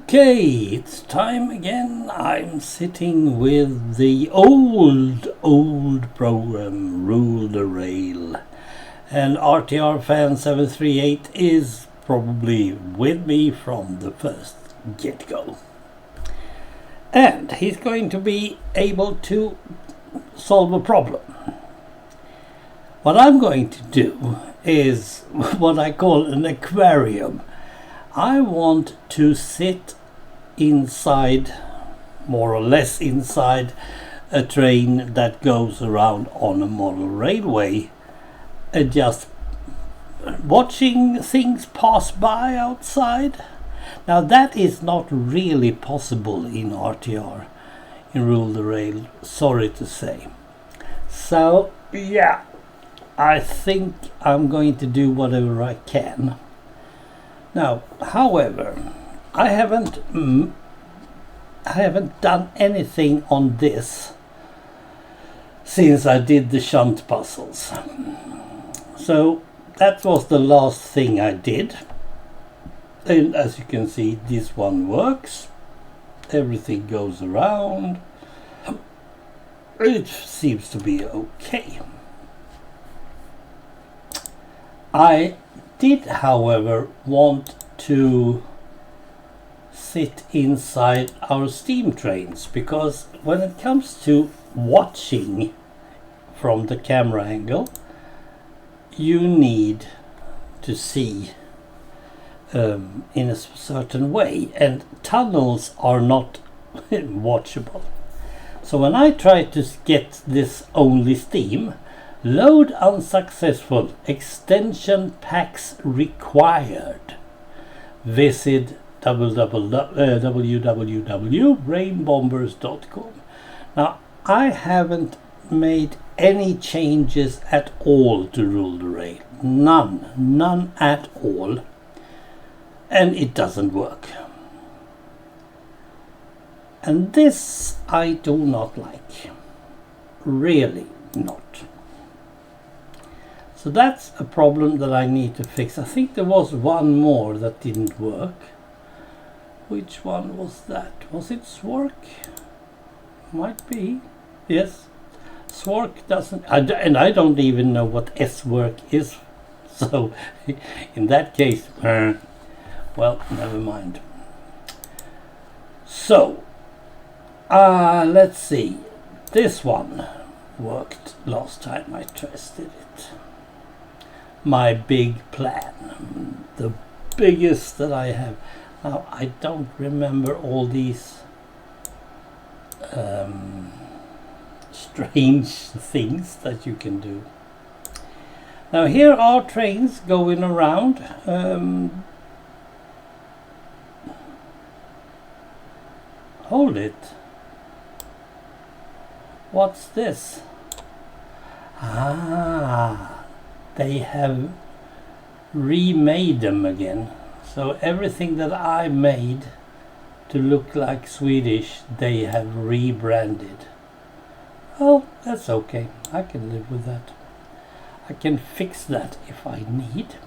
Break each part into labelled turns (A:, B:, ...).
A: Okay, it's time again. I'm sitting with the old program, Rule the Rail. And RTR fan 738 is probably with me from the first get-go. And he's going to be able to solve a problem. What I'm going to do is what I call an aquarium. I want to sit inside, more or less inside, a train that goes around on a model railway and just watching things pass by outside. Now that is not really possible in RTR, in Rule the Rail, sorry to say. So yeah, I think I'm going to do whatever I can. Now, however, I haven't done anything on this since I did the shunt puzzles. So that was the last thing I did. And as you can see, this one works. Everything goes around. It seems to be okay. I did, however, want to sit inside our steam trains, because when it comes to watching from the camera angle, you need to see in a certain way, and tunnels are not watchable. So when I tried to get this only steam, load unsuccessful, extension packs required. Visit www.brainbombers.com. Now, I haven't made any changes at all to Rule the Rail. None at all. And it doesn't work. And this I do not like. Really not. So that's a problem that I need to fix. I think there was one more that didn't work. Which one was that? Was it Swark? Might be. Yes. Swark doesn't... and I don't even know what S-work is. So, in that case... well, never mind. So, let's see. This one worked last time I tested it. My big plan, the biggest that I have. Now I don't remember all these strange things that you can do. Now here are trains going around. Hold it. What's this? They have remade them again. So everything that I made to look like Swedish, they have rebranded. Well, that's okay. I can live with that. I can fix that if I need.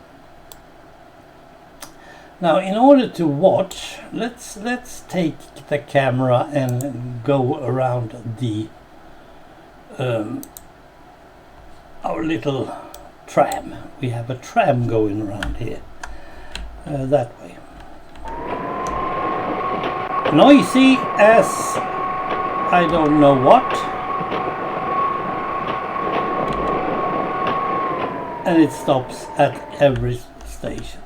A: Now, in order to watch, let's take the camera and go around the our little tram. We have a tram going around here. That way. Noisy as I don't know what. And it stops at every station.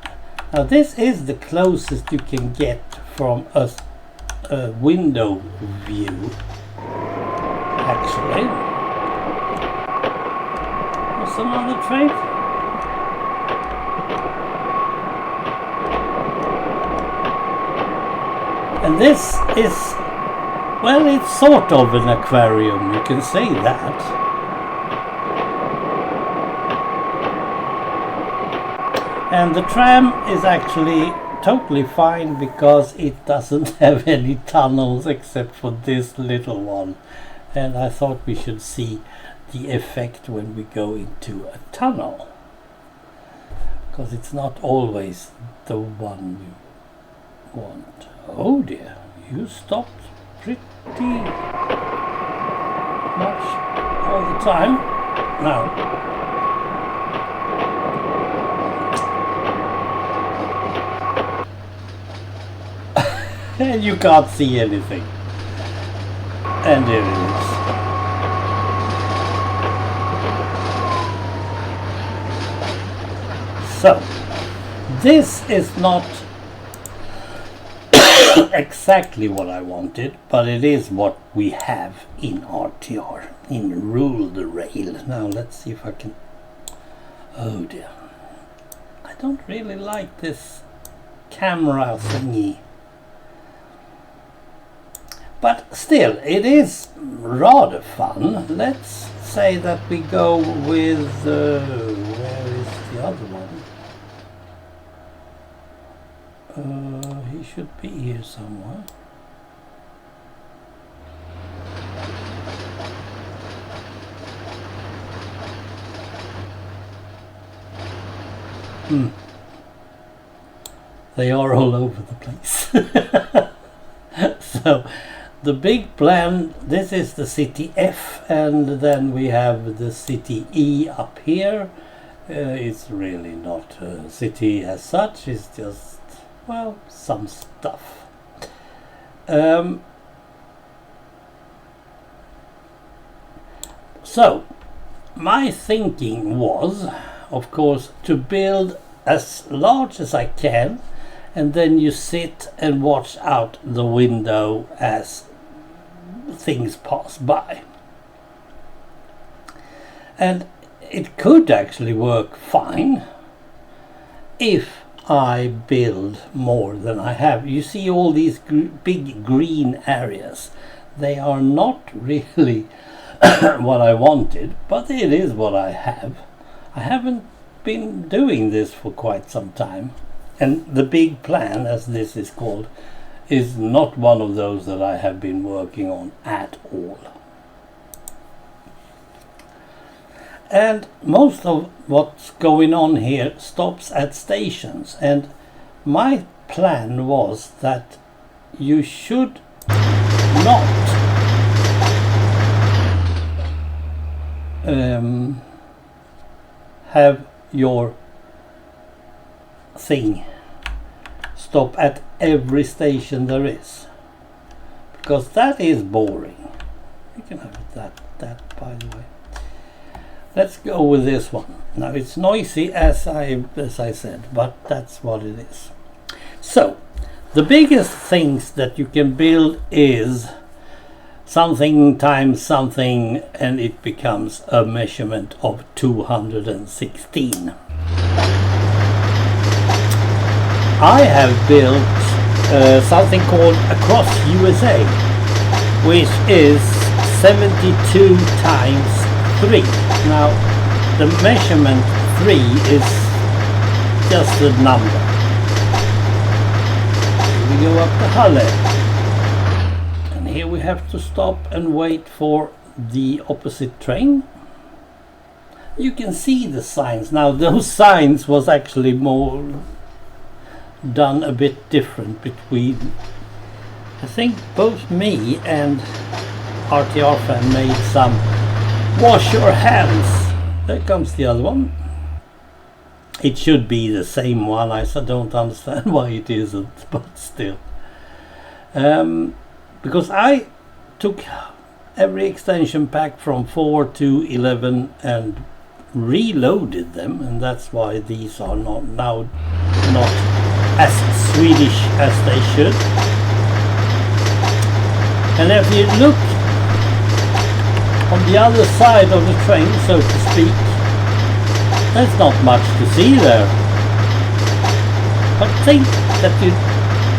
A: Now this is the closest you can get from a window view, actually. There's another train. And this is, well, it's sort of an aquarium, you can say that. And the tram is actually totally fine because it doesn't have any tunnels except for this little one. And I thought we should see the effect when we go into a tunnel, because it's not always the one want. Oh dear, you stopped pretty much all the time now. And you can't see anything. And there it is. So, this is not exactly what I wanted, but it is what we have in RTR, in Rule the Rail. Now let's see if I can... Oh dear. I don't really like this camera thingy. But still, it is rather fun. Let's say that we go with... where is the other one? He should be here somewhere. They are all over the place. So the big plan, this is the city F, and then we have the city E up here. It's really not a city as such, it's just, well, some stuff. So my thinking was, of course, to build as large as I can, and then you sit and watch out the window as things pass by. And it could actually work fine if I build more than I have. You see all these big green areas. They are not really what I wanted, but it is what I have. I haven't been doing this for quite some time, and the big plan, as this is called, is not one of those that I have been working on at all. And most of what's going on here stops at stations, and my plan was that you should not have your thing stop at every station there is, because that is boring. We can have that by the way. Let's go with this one. Now it's noisy as I said, but that's what it is. So the biggest things that you can build is something times something, and it becomes a measurement of 216. I have built something called Across USA, which is 72 times 3. Now the measurement 3 is just a number. Here we go up to Halle, and here we have to stop and wait for the opposite train. You can see the signs. Now those signs was actually more done a bit different between, I think both me and RTR fan made some wash your hands. There comes the other one. It should be the same one. I don't understand why it isn't, but still. Because I took every extension pack from 4 to 11 and reloaded them, and that's why these are not as Swedish as they should. And if you look on the other side of the train, so to speak, there's not much to see there. But think that you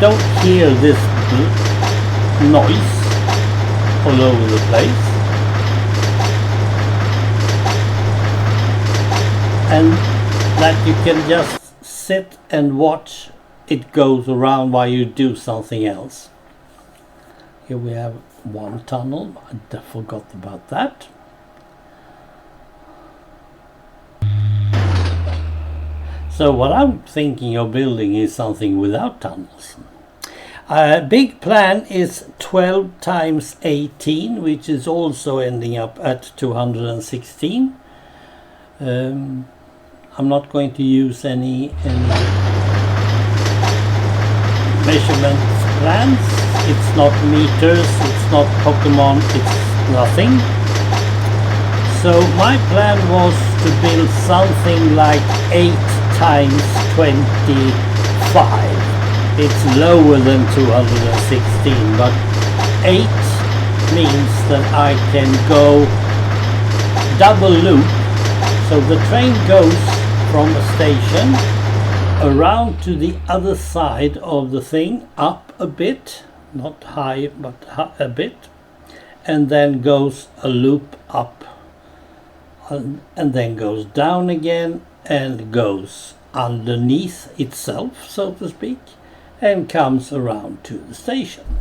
A: don't hear this noise all over the place, and that you can just sit and watch it goes around while you do something else. Here we have one tunnel. I forgot about that. So what I'm thinking of building is something without tunnels. Big plan is 12 times 18, which is also ending up at 216. I'm not going to use any measurement plans. It's not meters, it's not Pokemon, it's nothing. So my plan was to build something like 8 times 25. It's lower than 216, but 8 means that I can go double loop. So the train goes from a station around to the other side of the thing, up a bit, not high, but a bit, and then goes a loop up, and then goes down again and goes underneath itself, so to speak, and comes around to the station.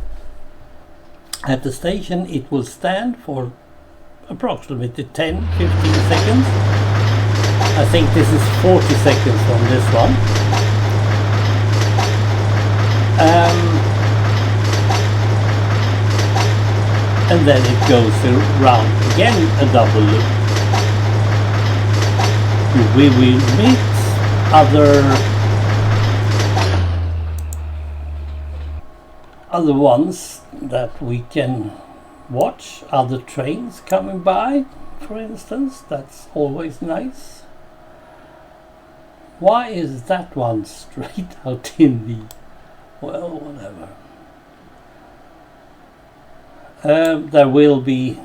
A: At the station it will stand for approximately 10-15 seconds. I think this is 40 seconds on this one. And then it goes around again, a double loop. We will meet other ones that we can watch, other trains coming by, for instance. That's always nice. Why is that one straight out in the... well, whatever. There will be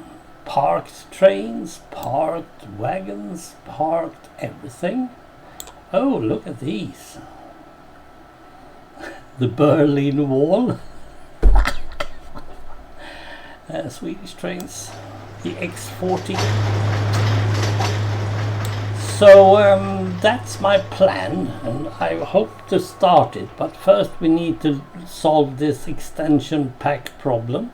A: parked trains, parked wagons, parked everything. Oh, look at these. The Berlin Wall. Swedish trains. The X40. So that's my plan, and I hope to start it. But first we need to solve this extension pack problem,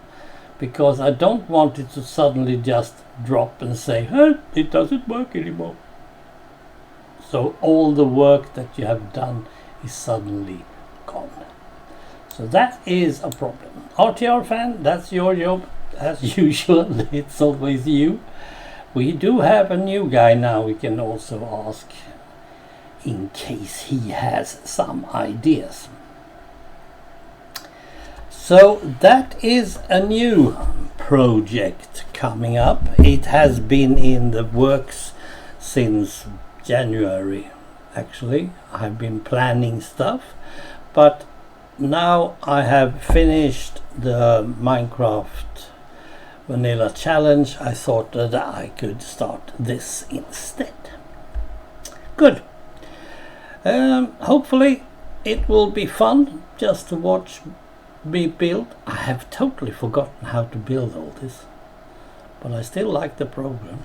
A: because I don't want it to suddenly just drop and say, hey, it doesn't work anymore. So all the work that you have done is suddenly gone. So that is a problem. RTR fan, that's your job. As usual, it's always you. We do have a new guy now we can also ask, in case he has some ideas. So that is a new project coming up. It has been in the works since January, actually. I've been planning stuff, but now I have finished the Minecraft Vanilla Challenge. I thought that I could start this instead. Good. Hopefully it will be fun just to watch me build. I have totally forgotten how to build all this, but I still like the program.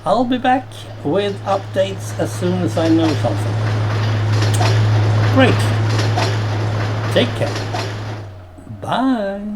A: I'll be back with updates as soon as I know something. Great. Take care. Bye.